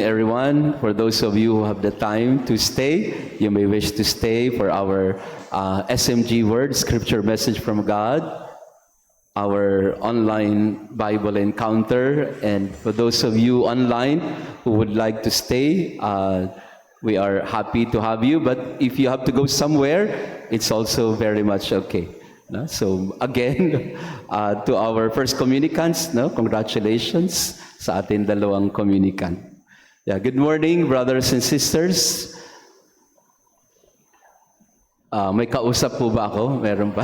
Everyone, for those of you who have the time to stay, you may wish to stay for our SMG Word, Scripture Message from God, our online Bible encounter. And for those of you online who would like to stay, we are happy to have you. But if you have to go somewhere, it's also very much okay. No? So again, to our first communicants, no? Congratulations sa ating dalawang communicant. Yeah, good morning, brothers and sisters. May kausap po ba ako? Meron pa?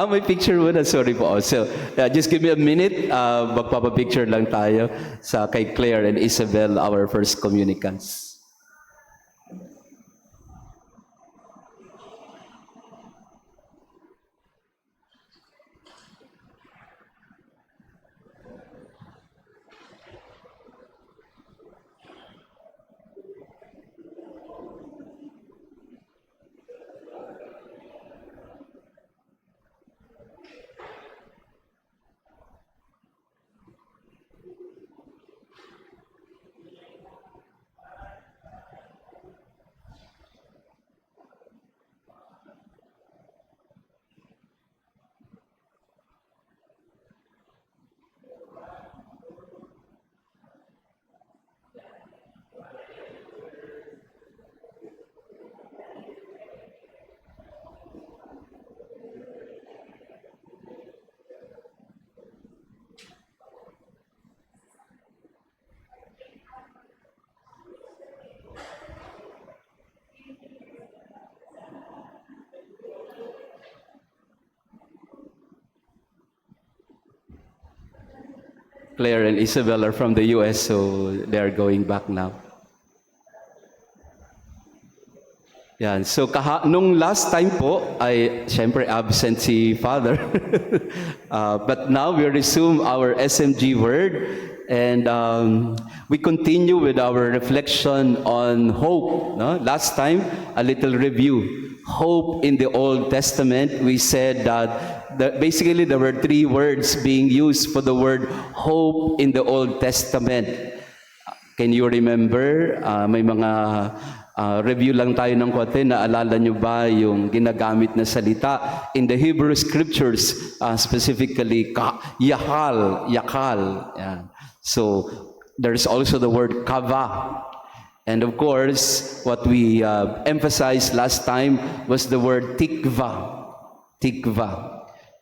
May picture muna. Sorry po. So, just give me a minute. Magpapapicture lang tayo sa kay Claire and Isabel, our first communicants. Claire and Isabel are from the US, so they are going back now. Yan. So, nung last time po, ay syempre absent si Father. But now we resume our SMG Word, and we continue with our reflection on hope. No? Last time, a little review. Hope in the Old Testament, we said that basically there were three words being used for the word hope in the Old Testament. Can you remember? May mga review lang tayo ng konti. Naalala nyo ba yung ginagamit na salita in the Hebrew Scriptures, specifically yakal. Yeah. So there's also the word kava. And of course, what we emphasized last time was the word tikva,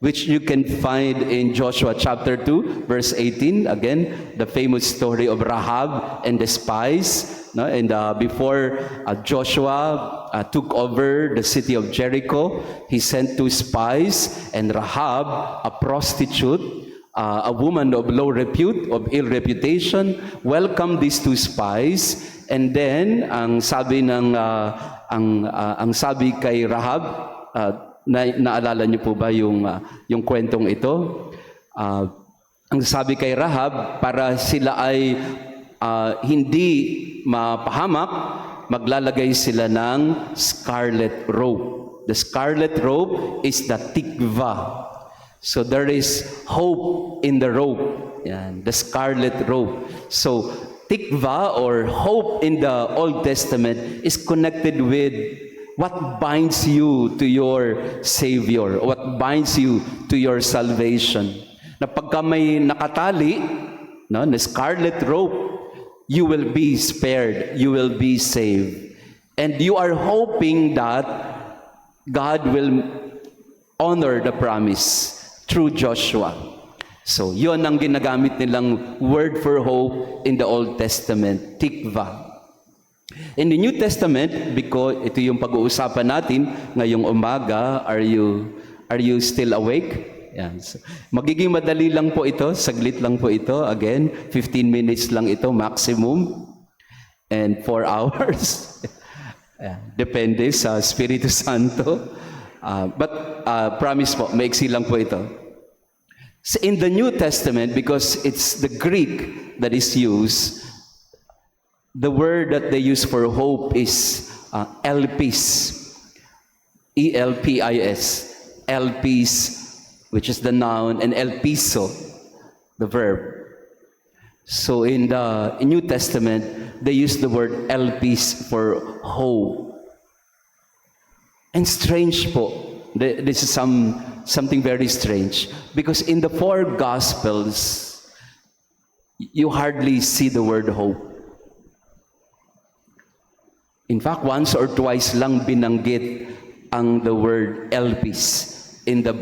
which you can find in Joshua chapter 2, verse 18. Again, the famous story of Rahab and the spies. No? And before Joshua took over the city of Jericho, he sent two spies, and Rahab, a prostitute, a woman of low repute, of ill reputation, welcomed these two spies. And then, ang sabi kay Rahab, naalala niyo po ba yung kwentong ito? Ang sabi kay Rahab, para sila ay hindi mapahamak, maglalagay sila ng scarlet robe. The scarlet robe is the tikva. So there is hope in the robe. Yan, the scarlet robe. So tikva, or hope in the Old Testament, is connected with what binds you to your Savior, what binds you to your salvation. Na pagka may nakatali, no, na scarlet robe, you will be spared, you will be saved. And you are hoping that God will honor the promise through Joshua. So, yun ang ginagamit nilang word for hope in the Old Testament, tikva. In the New Testament, because ito yung pag-uusapan natin ngayong umaga, are you still awake? Yan. So, magiging madali lang po ito, saglit lang po ito. Again, 15 minutes lang ito maximum. And 4 hours. Depende sa Espiritu Santo. But promise po, maiksi lang po ito. So in the New Testament, because it's the Greek that is used, the word that they use for hope is elpis. E-L-P-I-S. Elpis, which is the noun, and elpiso, the verb. So in the New Testament, they use the word elpis for hope. And strange po, this is something very strange. Because in the four Gospels, you hardly see the word hope. In fact, once or twice lang binanggit ang the word elpis in the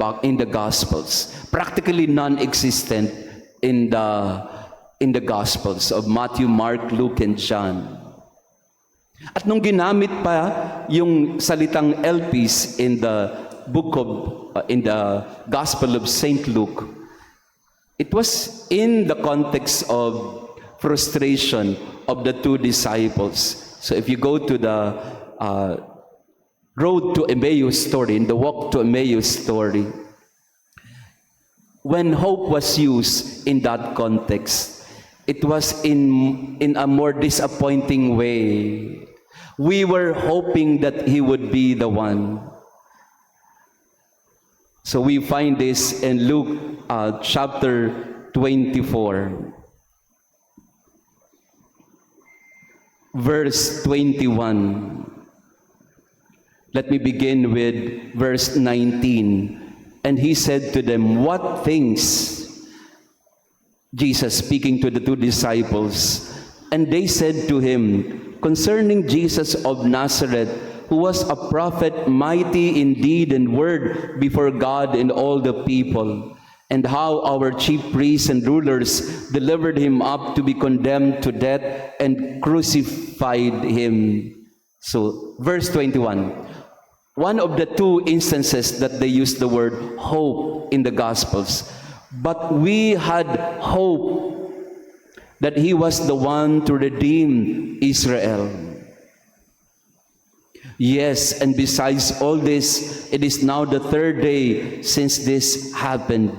Gospels. Practically non-existent in the Gospels of Matthew, Mark, Luke, and John. At nung ginamit pa yung salitang elpis in the in the Gospel of Saint Luke, it was in the context of frustration of the two disciples. So if you go to the road to Emmaus story, in the walk to Emmaus story, when hope was used in that context, it was in a more disappointing way. We were hoping that he would be the one. So we find this in Luke chapter 24, verse 21. Let me begin with verse 19. And he said to them, "What things?" Jesus speaking to the two disciples. And they said to him, "Concerning Jesus of Nazareth, who was a prophet, mighty in deed and word before God and all the people, and how our chief priests and rulers delivered him up to be condemned to death and crucified him." So, verse 21. One of the two instances that they use the word hope in the Gospels. But we had hope that he was the one to redeem Israel. Yes, and besides all this, it is now the third day since this happened.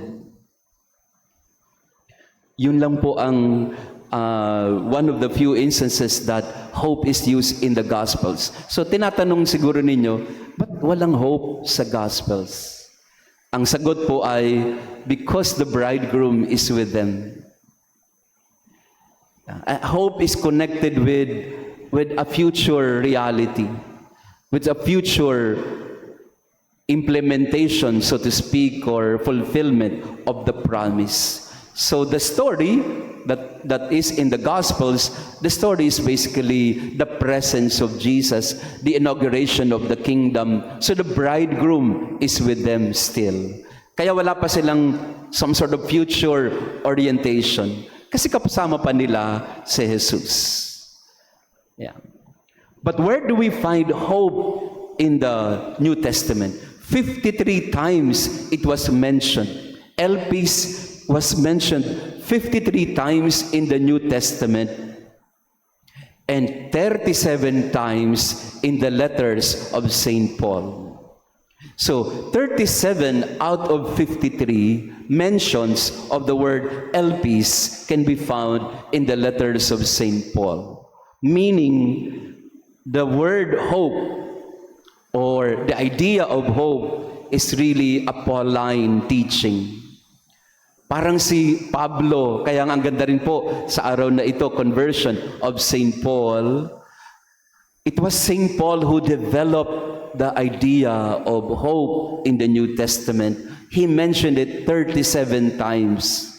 Yun lang po ang one of the few instances that hope is used in the Gospels. So tinatanong siguro ninyo, ba't walang hope sa Gospels? Ang sagot po ay, because the bridegroom is with them. Hope is connected with a future reality, with a future implementation, so to speak, or fulfillment of the promise. So the story that is in the Gospels, the story is basically the presence of Jesus, the inauguration of the kingdom. So the bridegroom is with them still. Kaya wala pa silang some sort of future orientation. Kasi kasama pa nila si Jesus. Yeah. But where do we find hope in the New Testament? 53 times it was mentioned. Elpis was mentioned 53 times in the New Testament and 37 times in the letters of St. Paul. So 37 out of 53 mentions of the word elpis can be found in the letters of St. Paul, meaning the word hope or the idea of hope is really a Pauline teaching. Parang si Pablo, kaya ang ganda rin po sa araw na ito, conversion of St. Paul. It was St. Paul who developed the idea of hope in the New Testament. He mentioned it 37 times.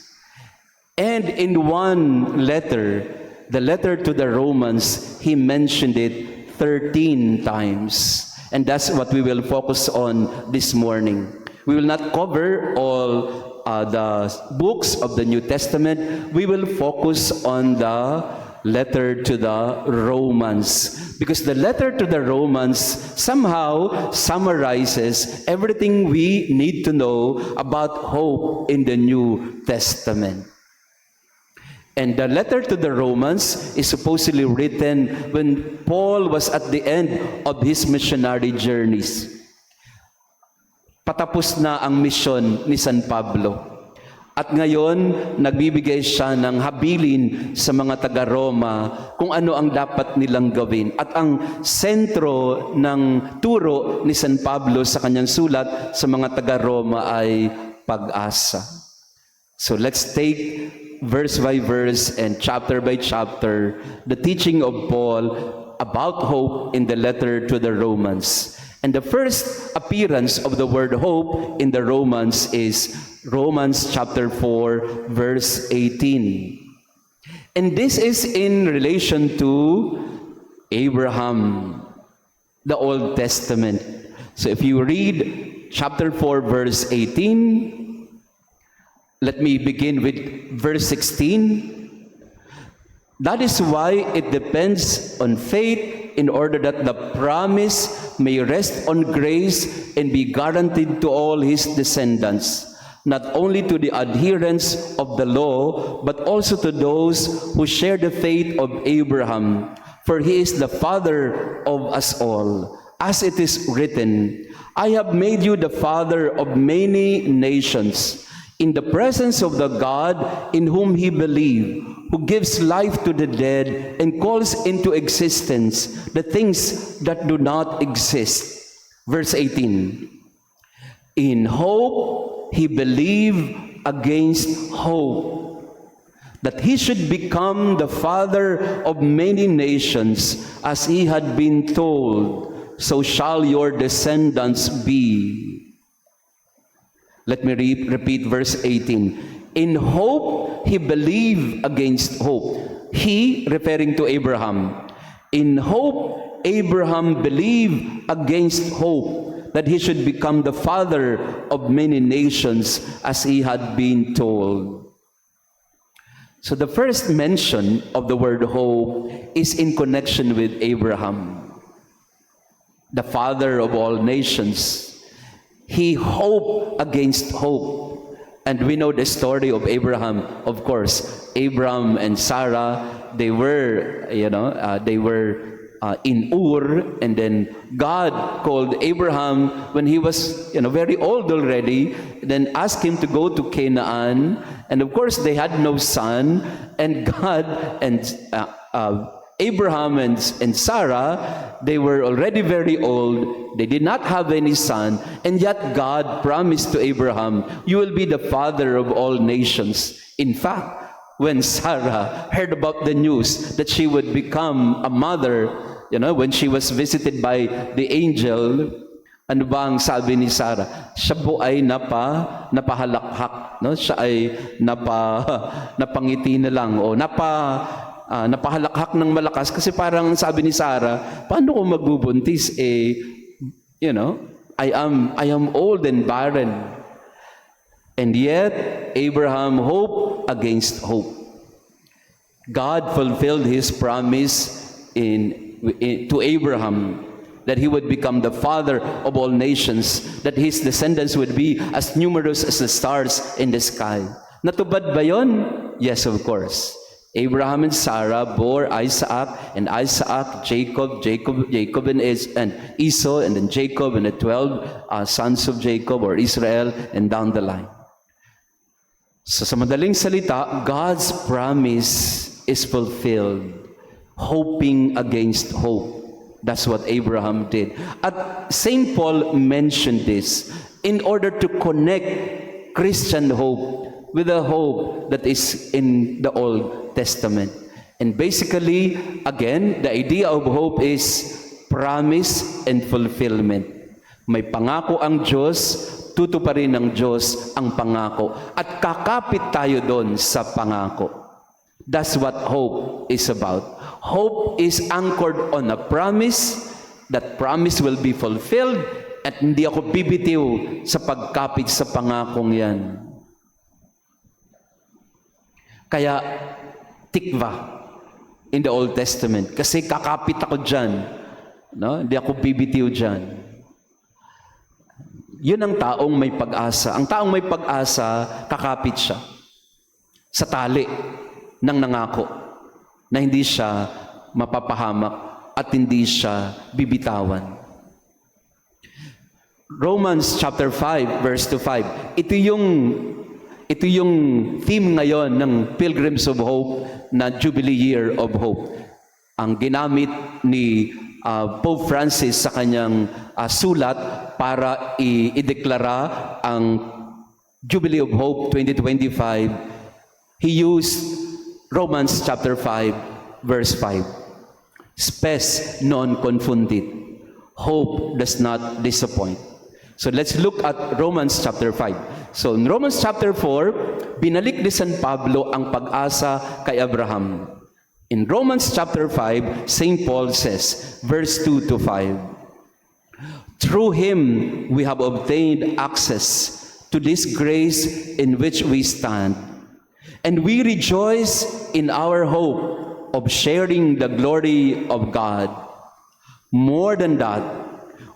And in one letter, the letter to the Romans, he mentioned it 13 times. And that's what we will focus on this morning. We will not cover all the books of the New Testament. We will focus on the letter to the Romans, because the letter to the Romans somehow summarizes everything we need to know about hope in the New Testament. And the letter to the Romans is supposedly written when Paul was at the end of his missionary journeys. Patapos na ang misyon ni San Pablo. At ngayon, nagbibigay siya ng habilin sa mga taga-Roma kung ano ang dapat nilang gawin. At ang sentro ng turo ni San Pablo sa kanyang sulat sa mga taga-Roma ay pag-asa. So let's take verse by verse and chapter by chapter the teaching of Paul about hope in the letter to the Romans. And the first appearance of the word hope in the Romans is Romans chapter 4, verse 18. And this is in relation to Abraham, the Old Testament. So if you read chapter 4, verse 18, let me begin with verse 16. That is why it depends on faith in order that the promise may rest on grace and be guaranteed to all his descendants, not only to the adherents of the law, but also to those who share the faith of Abraham, for he is the father of us all. As it is written, I have made you the father of many nations, in the presence of the God in whom he believed, who gives life to the dead and calls into existence the things that do not exist. Verse 18, in hope he believed against hope, that he should become the father of many nations, as he had been told, so shall your descendants be. Let me repeat verse 18. In hope he believed against hope. He, referring to Abraham. In hope Abraham believed against hope, that he should become the father of many nations, as he had been told. So the first mention of the word hope is in connection with Abraham, the father of all nations. He hoped against hope. And we know the story of Abraham, of course. Abraham and Sarah, they were in Ur, and then God called Abraham when he was, very old already, then asked him to go to Canaan. And of course, they had no son, and God and Abraham and Sarah, they were already very old. They did not have any son, and yet God promised to Abraham, you will be the father of all nations. In fact, when Sarah heard about the news that she would become a mother, when she was visited by the angel, ano bang sabi ni Sarah? Siya po ay napahalakhak, no? Siya ay napangiti na lang, o napahalakhak ng malakas, kasi parang sabi ni Sarah, paano ko magbubuntis? I am old and barren. And yet, Abraham hoped against hope. God fulfilled his promise to Abraham that he would become the father of all nations, that his descendants would be as numerous as the stars in the sky. Natupad ba yon? Yes, of course. Abraham and Sarah bore Isaac, and Isaac, Jacob and Esau, and then Jacob and the 12 sons of Jacob, or Israel, and down the line. So sa madaling salita, God's promise is fulfilled, hoping against hope. That's what Abraham did. At St. Paul mentioned this in order to connect Christian hope with the hope that is in the Old Testament. And basically, again, the idea of hope is promise and fulfillment. May pangako ang Diyos, tutuparin ng Diyos ang pangako, at kakapit tayo doon sa pangako. That's what hope is about. Hope is anchored on a promise. That promise will be fulfilled, at hindi ako bibitiw sa pagkapit sa pangakong yan. Kaya, tikva in the Old Testament, kasi kakapit ako dyan. No? Hindi ako bibitiw dyan. Yun ang taong may pag-asa. Ang taong may pag-asa, kakapit siya sa tali ng nangako, na hindi siya mapapahamak at hindi siya bibitawan. Romans chapter 5 verse 5. Ito yung theme ngayon ng Pilgrims of Hope na Jubilee Year of Hope. Ang ginamit ni Pope Francis sa kanyang sulat para ideklara ang Jubilee of Hope 2025. he used Romans chapter 5, verse 5. Spes non confundit. Hope does not disappoint. So let's look at Romans chapter 5. So in Romans chapter 4, binalik ni San Pablo ang pag-asa kay Abraham. In Romans chapter 5, St. Paul says, verse 2 to 5, through him we have obtained access to this grace in which we stand, and we rejoice in our hope of sharing the glory of God. More than that,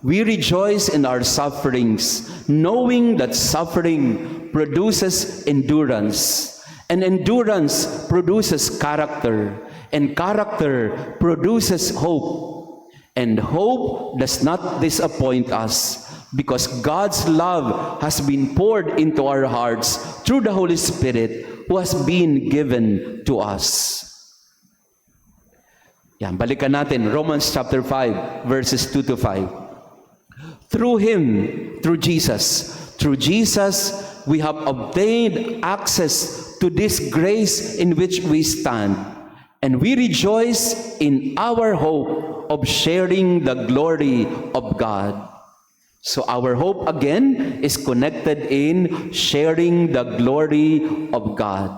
we rejoice in our sufferings, knowing that suffering produces endurance, and endurance produces character, and character produces hope. And hope does not disappoint us, because God's love has been poured into our hearts through the Holy Spirit who has been given to us. Yan, balikan natin, Romans chapter 5, verses 2 to 5. Through him, through Jesus, we have obtained access to this grace in which we stand, and we rejoice in our hope of sharing the glory of God. So our hope again is connected in sharing the glory of God.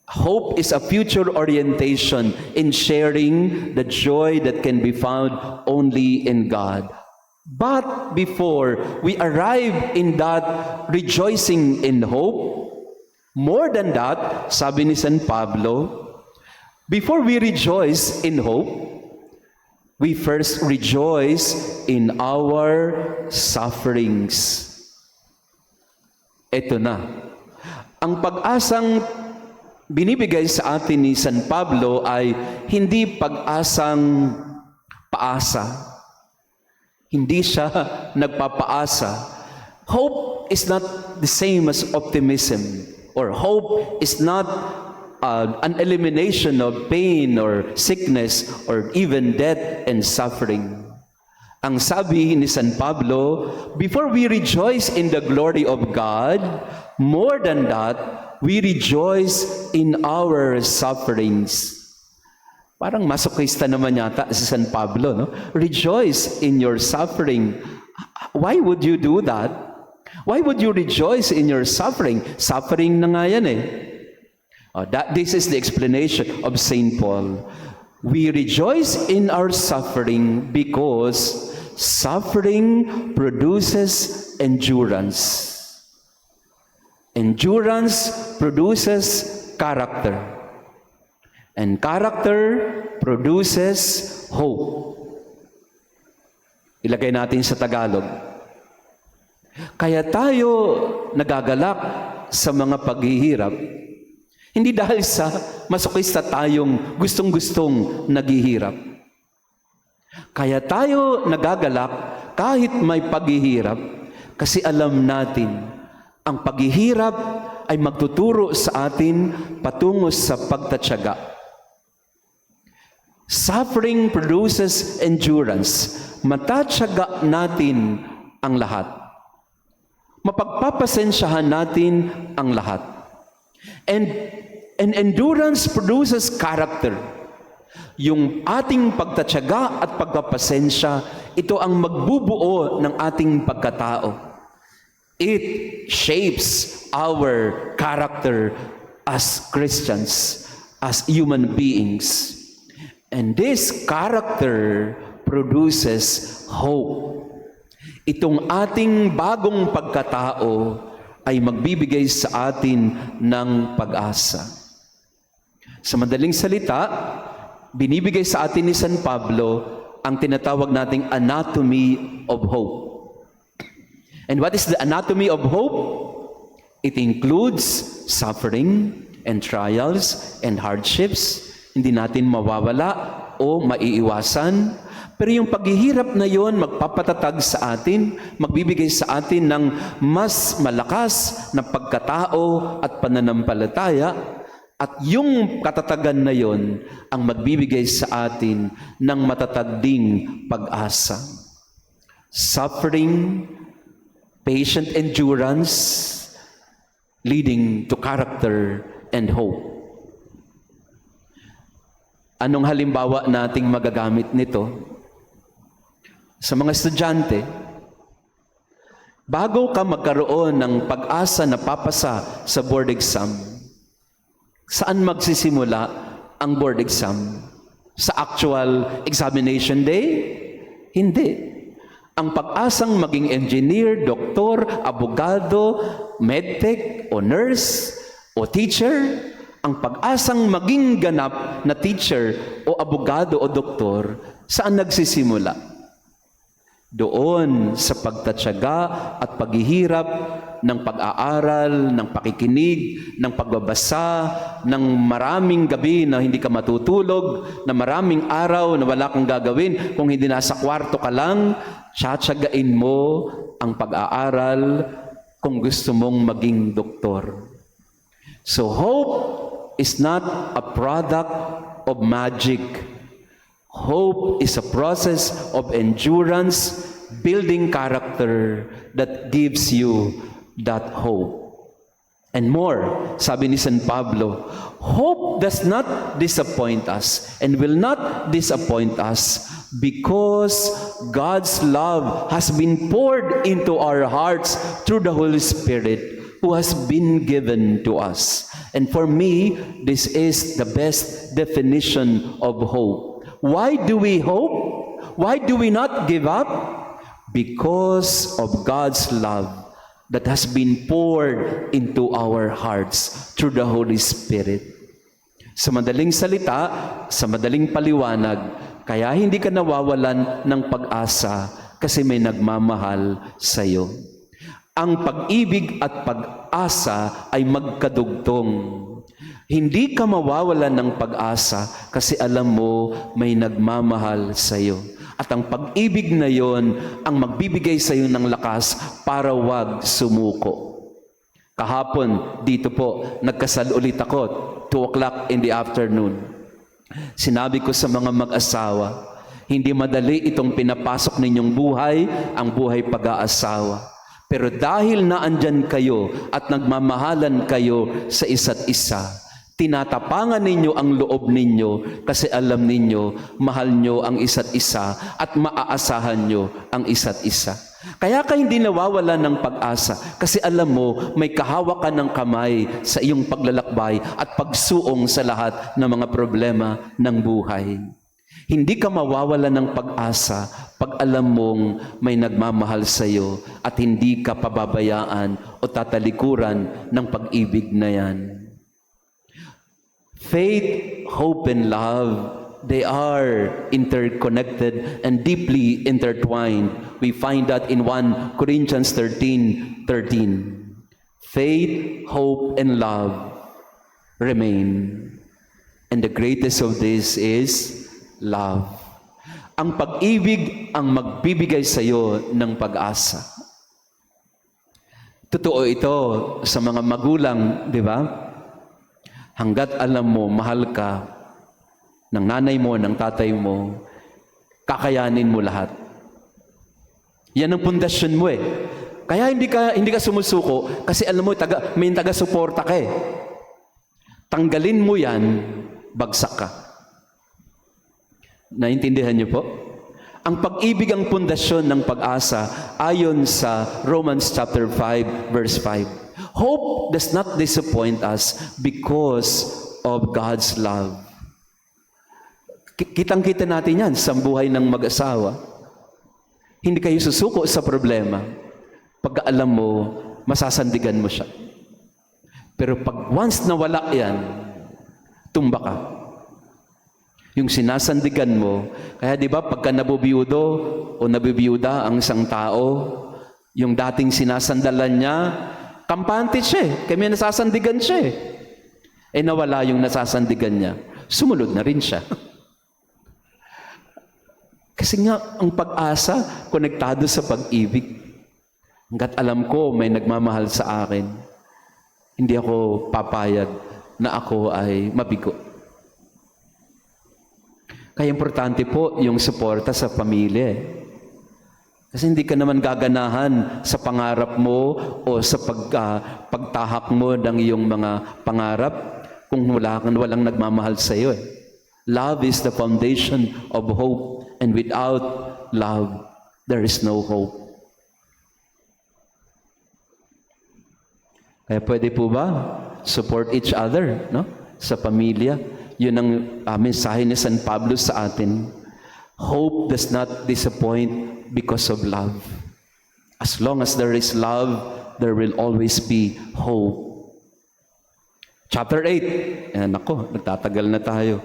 Hope is a future orientation in sharing the joy that can be found only in God. But before we arrive in that rejoicing in hope, more than that, sabi ni San Pablo, before we rejoice in hope, we first rejoice in our sufferings. Ito na. Ang pag-asang binibigay sa atin ni San Pablo ay hindi pag-asang paasa. Hindi siya nagpapaasa. Hope is not the same as optimism, or hope is not an elimination of pain or sickness or even death and suffering. Ang sabi ni San Pablo, before we rejoice in the glory of God, more than that, we rejoice in our sufferings. Parang masochista naman yata si San Pablo, no? Rejoice in your suffering. Why would you do that? Why would you rejoice in your suffering? Suffering na nga yan eh. This is the explanation of St. Paul. We rejoice in our suffering because suffering produces endurance. Endurance produces character. And character produces hope. Ilagay natin sa Tagalog. Kaya tayo nagagalak sa mga paghihirap, hindi dahil sa masochista tayong gustong-gustong naghihirap. Kaya tayo nagagalak kahit may paghihirap, kasi alam natin, ang paghihirap ay magtuturo sa atin patungo sa pagtatyaga. Suffering produces endurance. Matatyaga natin ang lahat. Mapagpapasensyahan natin ang lahat. And endurance produces character. Yung ating pagtatyaga at pagpapasensya, ito ang magbubuo ng ating pagkatao. It shapes our character as Christians, as human beings. And this character produces hope. Itong ating bagong pagkatao ay magbibigay sa atin ng pag-asa. Sa madaling salita, binibigay sa atin ni San Pablo ang tinatawag nating anatomy of hope. And what is the anatomy of hope? It includes suffering and trials and hardships. Hindi natin mawawala o maiiwasan. Pero yung paghihirap na yon magpapatatag sa atin, magbibigay sa atin ng mas malakas na pagkatao at pananampalataya. At yung katatagan na yon ang magbibigay sa atin ng matatag ding pag-asa. Suffering, patient endurance, leading to character and hope. Anong halimbawa nating magagamit nito? Sa mga estudyante, bago ka magkaroon ng pag-asa na papasa sa board exam, saan magsisimula ang board exam? Sa actual examination day? Hindi. Ang pag-asang maging engineer, doktor, abogado, medtech, o nurse, o teacher, ang pag-asang maging ganap na teacher, o abogado, o doktor, saan nagsisimula? Doon sa pagtatyaga at paghihirap ng pag-aaral, ng pakikinig, ng pagbabasa, ng maraming gabi na hindi ka matutulog, na maraming araw na wala kang gagawin, kung hindi nasa kwarto ka lang, tsatsagain mo ang pag-aaral kung gusto mong maging doktor. So hope is not a product of magic. Hope is a process of endurance, building character that gives you that hope. And more, sabi ni San Pablo, hope does not disappoint us and will not disappoint us because God's love has been poured into our hearts through the Holy Spirit who has been given to us. And for me, this is the best definition of hope. Why do we hope? Why do we not give up? Because of God's love that has been poured into our hearts through the Holy Spirit. Sa madaling salita, sa madaling paliwanag, kaya hindi ka nawawalan ng pag-asa kasi may nagmamahal sa iyo. Ang pag-ibig at pag-asa ay magkadugtong. Hindi ka mawawalan ng pag-asa kasi alam mo may nagmamahal sa iyo. At ang pag-ibig na yon ang magbibigay sa iyo ng lakas para wag sumuko. Kahapon, dito po, nagkasal ulit ako, 2 o'clock in the afternoon. Sinabi ko sa mga mag-asawa, hindi madali itong pinapasok ninyong buhay, ang buhay pag-aasawa. Pero dahil naandyan kayo at nagmamahalan kayo sa isa't isa, tinatapangan ninyo ang loob ninyo kasi alam ninyo, mahal nyo ang isa't isa at maaasahan nyo ang isa't isa. Kaya ka hindi nawawalan ng pag-asa kasi alam mo, may kahawak ka ng kamay sa iyong paglalakbay at pagsuong sa lahat ng mga problema ng buhay. Hindi ka mawawalan ng pag-asa pag alam mong may nagmamahal sa iyo at hindi ka pababayaan o tatalikuran ng pag-ibig na yan. Faith, hope, and love, they are interconnected and deeply intertwined. We find that in 1 Corinthians 13:13. Faith, hope, and love remain. And the greatest of this is love. Ang pag-ibig ang magbibigay sa iyo ng pag-asa. Totoo ito sa mga magulang, di ba? Hanggat alam mo, mahal ka ng nanay mo, ng tatay mo, kakayanin mo lahat. Yan ang pundasyon mo eh. Kaya hindi ka sumusuko kasi alam mo, may taga-suporta ka eh. Tanggalin mo yan, bagsak ka. Naintindihan niyo po? Ang pag-ibig ang pundasyon ng pag-asa ayon sa Romans chapter 5 verse 5. Hope does not disappoint us because of God's love. Kitang-kita natin yan sa buhay ng mag-asawa. Hindi kayo susuko sa problema. Pag alam mo, masasandigan mo siya. Pero pag once nawala yan, tumba ka. Yung sinasandigan mo, kaya di ba pagka nabubiyudo o nabibiyuda ang isang tao, yung dating sinasandalan niya, kampante siya eh, kaya may nasasandigan siya eh. Eh nawala yung nasasandigan niya, sumunod na rin siya. Kasi nga, ang pag-asa, konektado sa pag-ibig. Hanggat alam ko may nagmamahal sa akin, hindi ako papayag na ako ay mabigo. Kaya importante po yung suporta sa pamilya. Kasi hindi ka naman gaganahan sa pangarap mo o sa pagtahak mo ng iyong mga pangarap kung walang nagmamahal sa iyo. Love is the foundation of hope, and without love, there is no hope. Kaya pwede po ba support each other, no? Sa pamilya? Yun ang mensahe ni San Pablo sa atin. Hope does not disappoint because of love. As long as there is love, there will always be hope. Chapter 8. Ayan, ako, nagtatagal na tayo.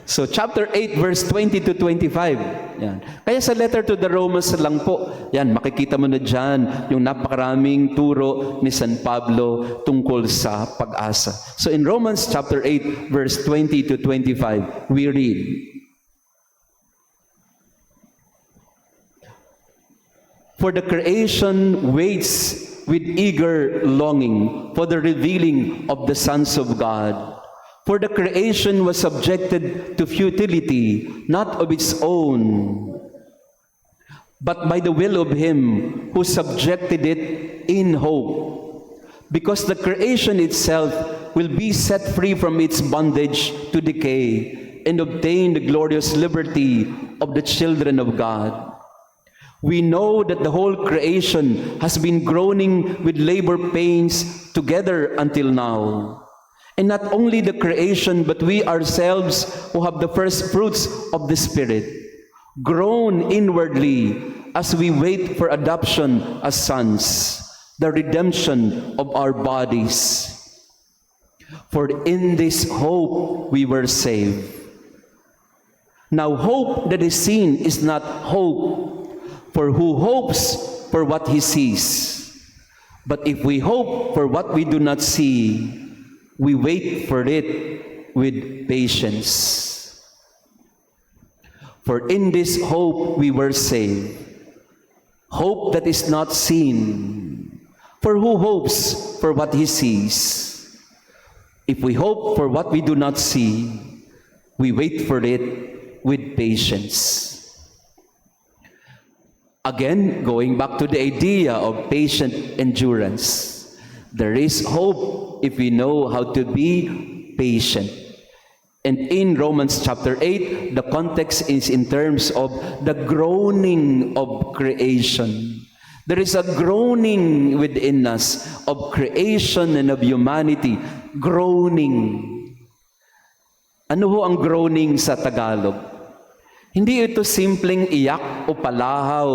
So, chapter 8, verse 20 to 25. Yan. Kaya sa letter to the Romans lang po, yan, makikita mo na dyan yung napakaraming turo ni San Pablo tungkol sa pag-asa. So, in Romans chapter 8, verse 20 to 25, we read, "For the creation waits with eager longing for the revealing of the sons of God. For the creation was subjected to futility, not of its own, but by the will of Him who subjected it in hope. Because the creation itself will be set free from its bondage to decay and obtain the glorious liberty of the children of God. We know that the whole creation has been groaning with labor pains together until now. And not only the creation, but we ourselves who have the first fruits of the Spirit, groan inwardly as we wait for adoption as sons, the redemption of our bodies. For in this hope we were saved. Now hope that is seen is not hope, for who hopes for what he sees? But if we hope for what we do not see, we wait for it with patience. For in this hope we were saved. Hope that is not seen. For who hopes for what he sees? If we hope for what we do not see, we wait for it with patience. Again, going back to the idea of patient endurance, there is hope if we know how to be patient. And in Romans chapter 8, the context is in terms of the groaning of creation. There is a groaning within us of creation and of humanity. Groaning. Ano ho ang groaning sa Tagalog? Hindi ito simpleng iyak o palahaw.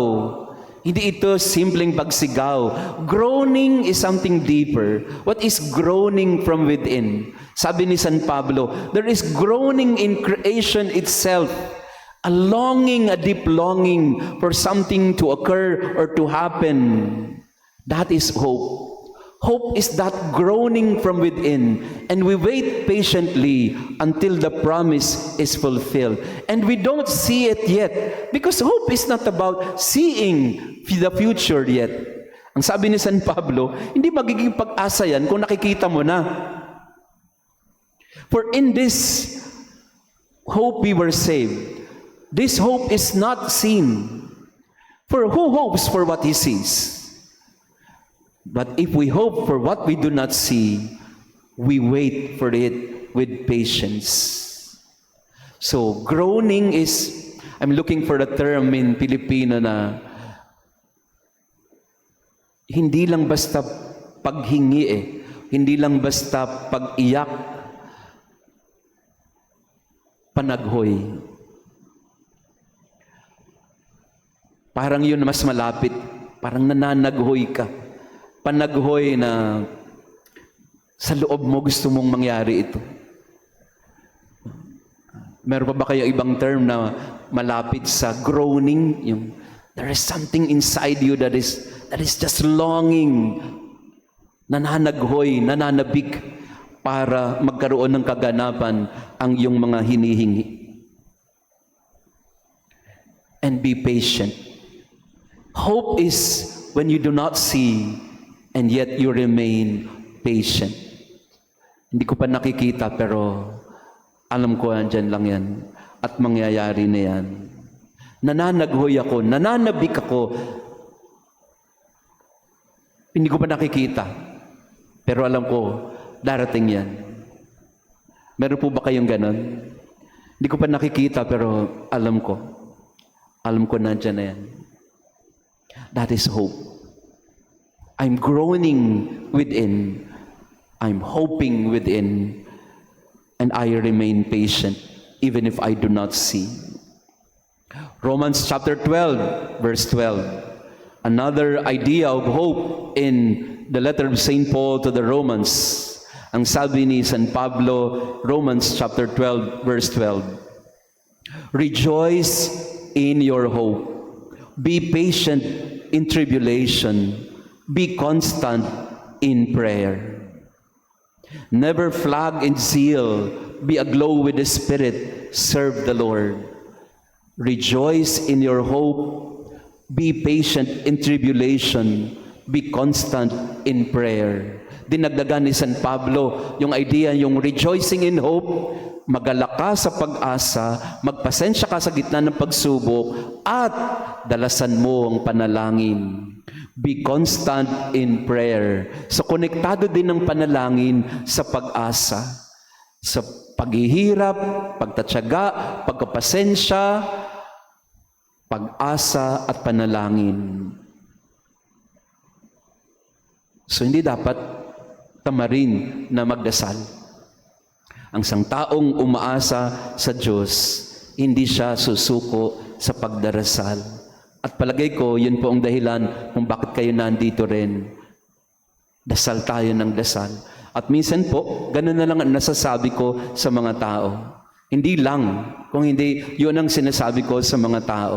Hindi ito simpleng pagsigaw. Groaning is something deeper. What is groaning from within? Sabi ni San Pablo, there is groaning in creation itself. A longing, a deep longing for something to occur or to happen. That is hope. Hope is that groaning from within, and we wait patiently until the promise is fulfilled. And we don't see it yet, because hope is not about seeing the future yet. Ang sabi ni San Pablo, hindi magiging pag-asa yan kung nakikita mo na. For in this hope we were saved. This hope is not seen. For who hopes for what he sees? But if we hope for what we do not see, we wait for it with patience. So, groaning is, I'm looking for a term in Filipino na hindi lang basta paghingi hindi lang basta pag-iyak, panaghoy. Parang yun mas malapit, parang nananaghoy ka. Panaghoy na sa loob mo gusto mong mangyari ito. Meron pa ba kayo ibang term na malapit sa groaning? Yung, there is something inside you that is just longing, nananaghoy, nananabik para magkaroon ng kaganapan ang iyong mga hinihingi. And be patient. Hope is when you do not see, and yet you remain patient. Hindi ko pa nakikita, pero alam ko andyan lang yan. At mangyayari na yan. nananaghoy ako, nananabik ako. Hindi ko pa nakikita. Pero alam ko, darating yan. Meron po ba kayong ganon? Hindi ko pa nakikita pero alam ko. Alam ko nandiyan na yan. That is hope. I'm groaning within. I'm hoping within. And I remain patient even if I do not see. Romans chapter 12, verse 12. Another idea of hope in the letter of St. Paul to the Romans. Ang sabi ni San Pablo, Romans chapter 12, verse 12. Rejoice in your hope. Be patient in tribulation. Be constant in prayer. Never flag in zeal. Be aglow with the Spirit. Serve the Lord. Rejoice in your hope. Be patient in tribulation. Be constant in prayer. Dinagdagan ni San Pablo yung idea, yung rejoicing in hope, magalak ka sa pag-asa, magpasensya ka sa gitna ng pagsubok, at dalasan mo ang panalangin. Be constant in prayer. So, konektado din ang panalangin sa pag-asa. Sa paghihirap, pagtatyaga, pagkapasensya, pag-asa at panalangin. So, hindi dapat tamarin na magdasal. Ang isang taong umaasa sa Diyos, hindi siya susuko sa pagdarasal. At palagay ko, yun po ang dahilan kung bakit kayo nandito rin. Dasal tayo ng dasal. At minsan po, ganun na lang ang nasasabi ko sa mga tao. Hindi lang, kung hindi, yun ang sinasabi ko sa mga tao.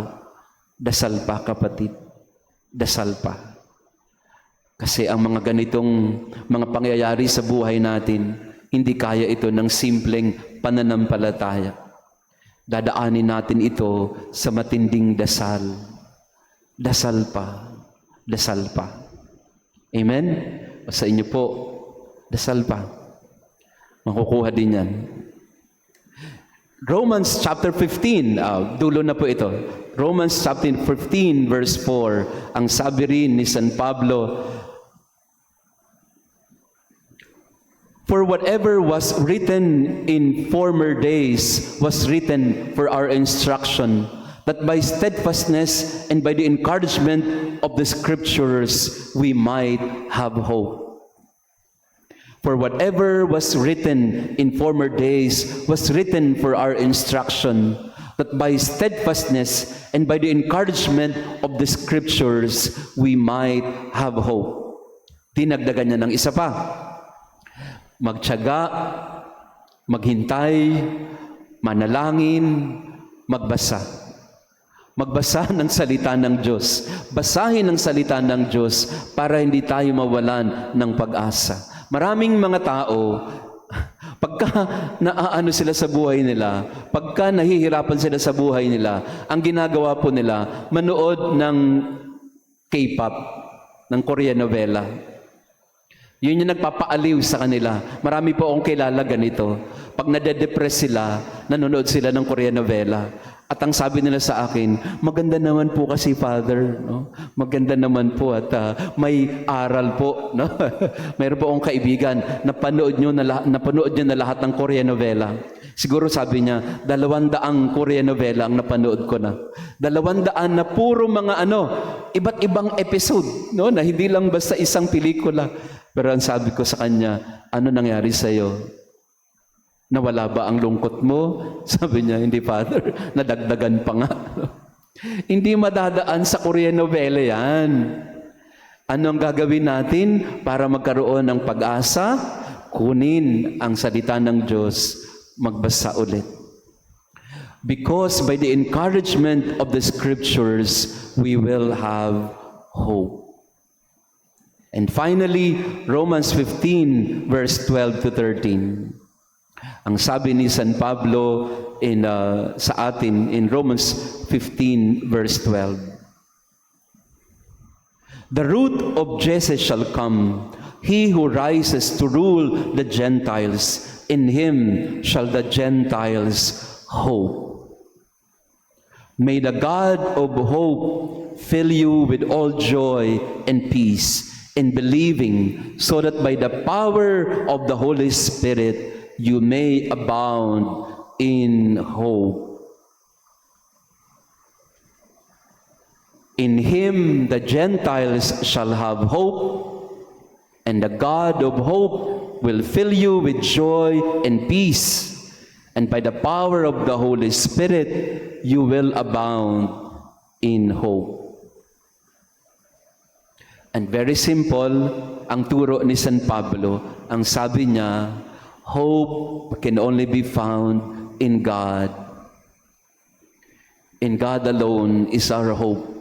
Dasal pa, kapatid. Dasal pa. Kasi ang mga ganitong mga pangyayari sa buhay natin, hindi kaya ito ng simpleng pananampalataya. Dadaanin natin ito sa matinding dasal. Dasal pa. Dasal pa. Amen? O sa inyo po, dasal pa. Makukuha din yan. Romans chapter 15, dulo na po ito. Romans chapter 15 verse 4, ang sabi rin ni San Pablo, for whatever was written in former days was written for our instruction, that by steadfastness and by the encouragement of the Scriptures we might have hope. For whatever was written in former days was written for our instruction, that by steadfastness and by the encouragement of the Scriptures we might have hope. Dinagdagan niya ng isa pa. Magtiyaga, maghintay, manalangin, magbasa. Magbasa ng salita ng Diyos. Basahin ang salita ng Diyos para hindi tayo mawalan ng pag-asa. Maraming mga tao, pagka naaano sila sa buhay nila, pagka nahihirapan sila sa buhay nila, ang ginagawa po nila, manood ng K-pop, ng Korean novela. Yun yung nagpapaaliw sa kanila. Marami po akong kilala ganito. Pag nade-depress sila, nanonood sila ng Korean novela. At ang sabi nila sa akin, maganda naman po kasi, Father. No? Maganda naman po at may aral po. No? Mayroon po akong kaibigan, napanood niya na lahat ng Korean novela. Siguro sabi niya, 200 Korean novela ang napanood ko na. 200 na puro mga iba't ibang episode, no? Na hindi lang basta isang pelikula. Pero ang sabi ko sa kanya, ano nangyari sa iyo? Nawala ba ang lungkot mo? Sabi niya, hindi, Father, nadagdagan pa nga. Hindi madadaan sa Korean novela yan. Ano ang gagawin natin para magkaroon ng pag-asa? Kunin ang salita ng Diyos, magbasa ulit. Because by the encouragement of the Scriptures, we will have hope. And finally, Romans 15, verse 12 to 13. Ang sabi ni San Pablo sa atin in Romans 15, verse 12. The root of Jesse shall come, he who rises to rule the Gentiles. In him shall the Gentiles hope. May the God of hope fill you with all joy and peace in believing, so that by the power of the Holy Spirit you may abound in hope. In him the Gentiles shall have hope, and the God of hope will fill you with joy and peace, and by the power of the Holy Spirit you will abound in hope. And very simple ang turo ni San Pablo. Ang sabi niya, hope can only be found in God. In God alone is our hope.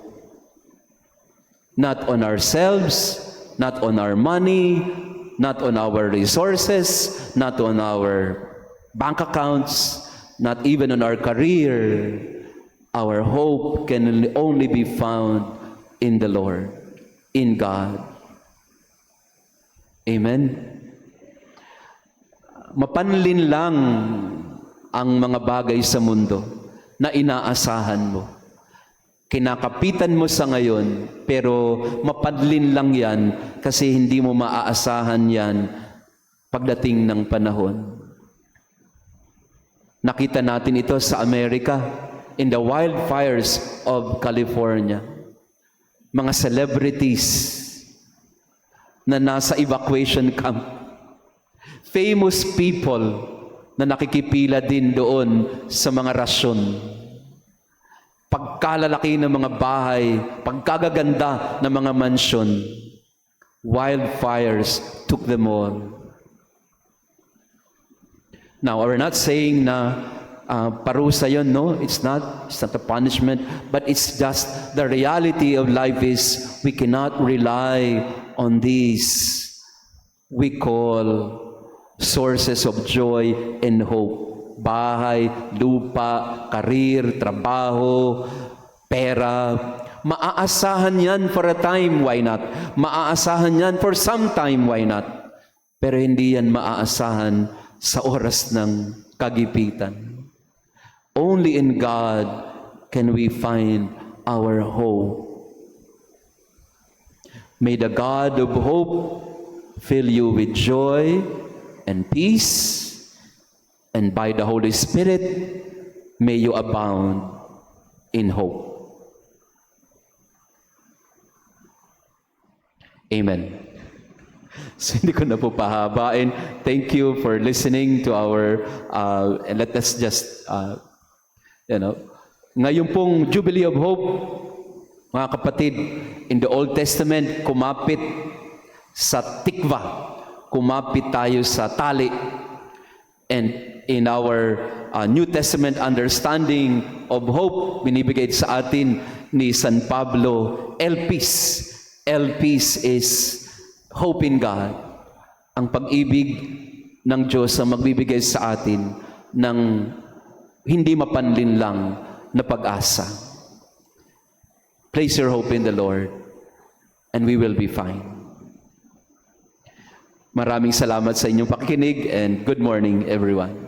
Not on ourselves, not on our money, not on our resources, not on our bank accounts, not even on our career. Our hope can only be found in the Lord, in God. Amen? Mapanlin lang ang mga bagay sa mundo na inaasahan mo. Kinakapitan mo sa ngayon, pero mapadlin lang yan kasi hindi mo maaasahan yan pagdating ng panahon. Nakita natin ito sa Amerika, in the wildfires of California. Mga celebrities na nasa evacuation camp. Famous people na nakikipila din doon sa mga rasyon. Pagkalalaki ng mga bahay, pagkagaganda ng mga mansyon, wildfires took them all. Now, we're not saying na parusa yun, no? It's not a punishment, but it's just the reality of life is we cannot rely on these we call sources of joy and hope. Bahay, lupa, karir, trabaho, pera. Maaasahan yan for a time, why not? Maaasahan yan for some time, why not? Pero hindi yan maaasahan sa oras ng kagipitan. Only in God can we find our hope. May the God of hope fill you with joy and peace, and by the Holy Spirit, may you abound in hope. Amen. So hindi ko na po pahabain. Thank you for listening to our, and let us just, ngayon pong Jubilee of Hope, mga kapatid, in the Old Testament, kumapit sa tikva, kumapit tayo sa tali, and in our New Testament understanding of hope, binibigay sa atin ni San Pablo, elpis. Elpis is hope in God. Ang pag-ibig ng Diyos ang magbibigay sa atin ng hindi mapanlin lang na pag-asa. Place your hope in the Lord and we will be fine. Maraming salamat sa inyong pakikinig and good morning everyone.